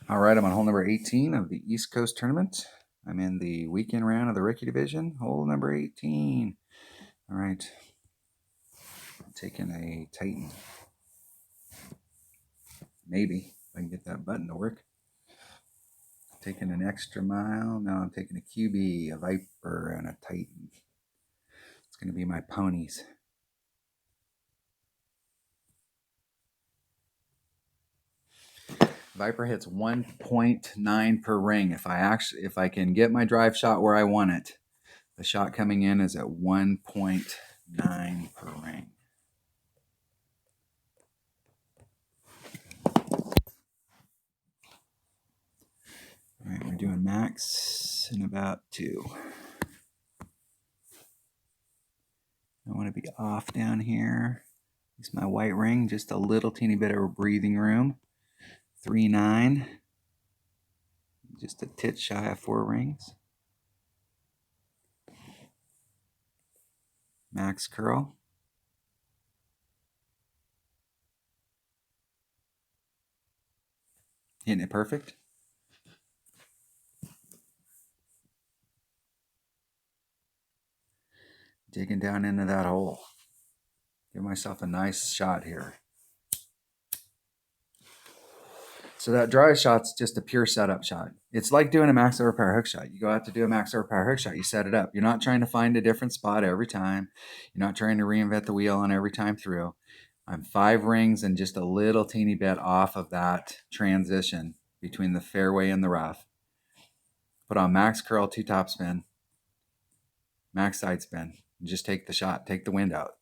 All right, I'm on hole number 18 of the East Coast tournament. I'm in the weekend round of the rookie division, hole number 18. All right, I'm taking a Titan. Maybe if I can get that button to work. Taking an extra mile. Now I'm taking a QB, a Viper, and a Titan. It's going to be my ponies. Viper hits 1.9 per ring. If I can get my drive shot where I want it, the shot coming in is at 1.9 per ring. All right, we're doing max in about 2. I want to be off down here. Use my white ring, just a little teeny bit of breathing room. 3-9. Just a tit shy of 4 rings. Max curl. Hitting it perfect. Digging down into that hole. Give myself a nice shot here. So that drive shot's just a pure setup shot. It's like doing a max overpower hook shot. You go out to do a max overpower hook shot, you set it up. You're not trying to find a different spot every time. You're not trying to reinvent the wheel on every time through. I'm 5 rings and just a little teeny bit off of that transition between the fairway and the rough. Put on max curl, 2 top spin, max side spin. And just take the shot, take the wind out.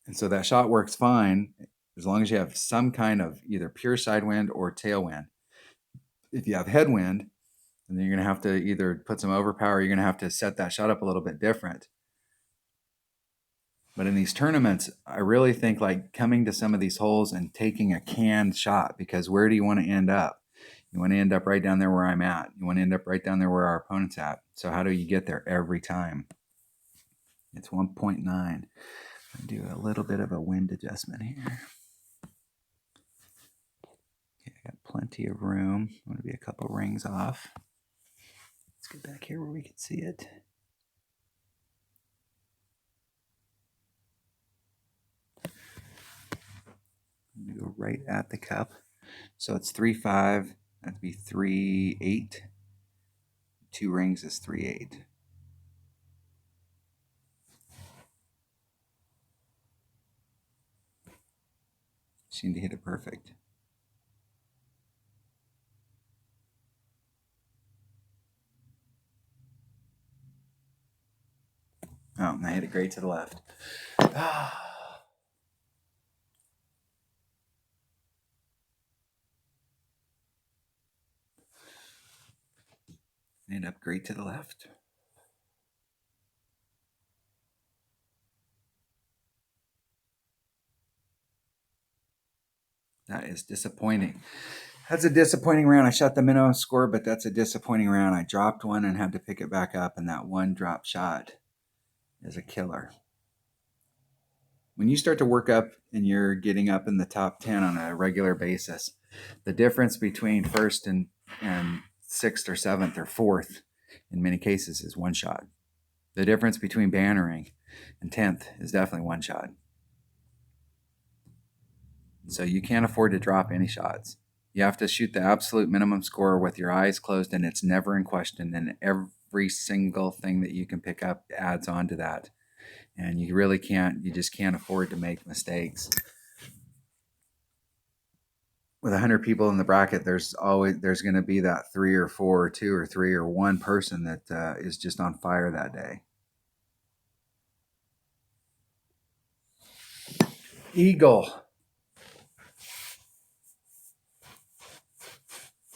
And so that shot works fine as long as you have some kind of either pure side wind or tailwind. If you have headwind, and then you're going to have to either put some overpower, you're going to have to set that shot up a little bit different. But in these tournaments, I really think like coming to some of these holes and taking a canned shot, because where do you want to end up? You want to end up right down there where I'm at. You want to end up right down there where our opponent's at. So how do you get there every time? It's 1.9. I'll do a little bit of a wind adjustment here. Okay, I got plenty of room. I'm going to be a couple rings off. Let's get back here where we can see it. I'm going to go right at the cup. So it's 3-5. That'd be 3-8. 2 rings is 3-8. Seem to hit it perfect. Oh, and I hit it great to the left. Ended up great to the left. That is disappointing. That's a disappointing round. I shot the minimum score, but that's a disappointing round. I dropped one and had to pick it back up, and that one drop shot is a killer. When you start to work up and you're getting up in the top 10 on a regular basis, the difference between first and 6th or 7th or 4th in many cases is 1 shot. The difference between bannering and 10th is definitely 1 shot. So you can't afford to drop any shots. You have to shoot the absolute minimum score with your eyes closed, and it's never in question. And every single thing that you can pick up adds on to that. And you really can't, you just can't afford to make mistakes. With 100 people in the bracket, there's going to be that 3 or 4 or 2 or 3 or 1 person that is just on fire that day. Eagle.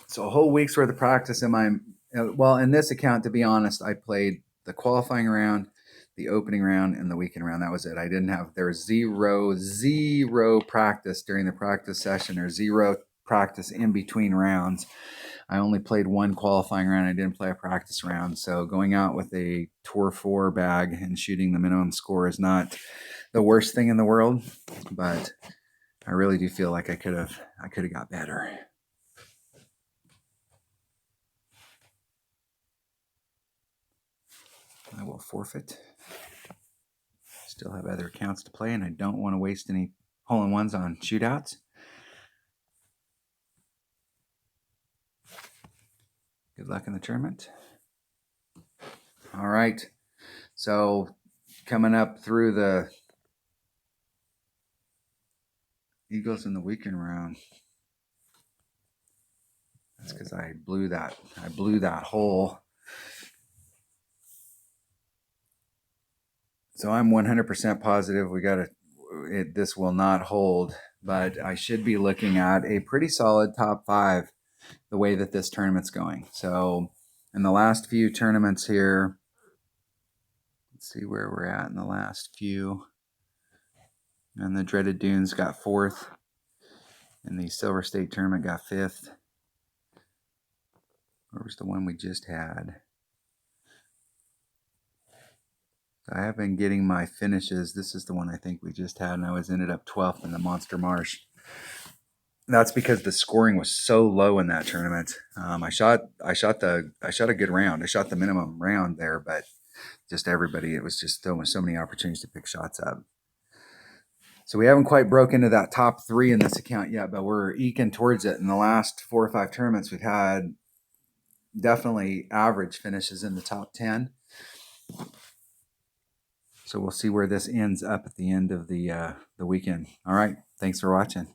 So a whole week's worth of practice in my, well, in this account, to be honest, I played the qualifying round, the opening round, and the weekend round. That was it. I didn't have, there was zero practice during the practice session, or 0 practice in between rounds. I only played 1 qualifying round. I didn't play a practice round. So going out with a Tour 4 bag and shooting the minimum score is not the worst thing in the world, but I really do feel like I could have got better. forfeit. Still have other accounts to play, and I don't want to waste any hole-in-ones on shootouts. Good luck in the tournament. All right. So coming up through the Eagles in the weekend round. That's because I blew that hole. So I'm 100% positive this will not hold, but I should be looking at a pretty solid top 5 the way that this tournament's going. So in the last few tournaments here, let's see where we're at in the last few. And the Dreaded Dunes got 4th. And the Silver State tournament got 5th. Where was the one we just had? I have been getting my finishes. This is the one I think we just had, and I ended up 12th in the Monster Marsh. That's because the scoring was so low in that tournament. I shot a good round. I shot the minimum round there, but just everybody, it was just so many opportunities to pick shots up. So we haven't quite broken into that top 3 in this account yet, but we're eking towards it. In the last 4 or 5 tournaments, we've had definitely average finishes in the top 10. So we'll see where this ends up at the end of the weekend. All right. Thanks for watching.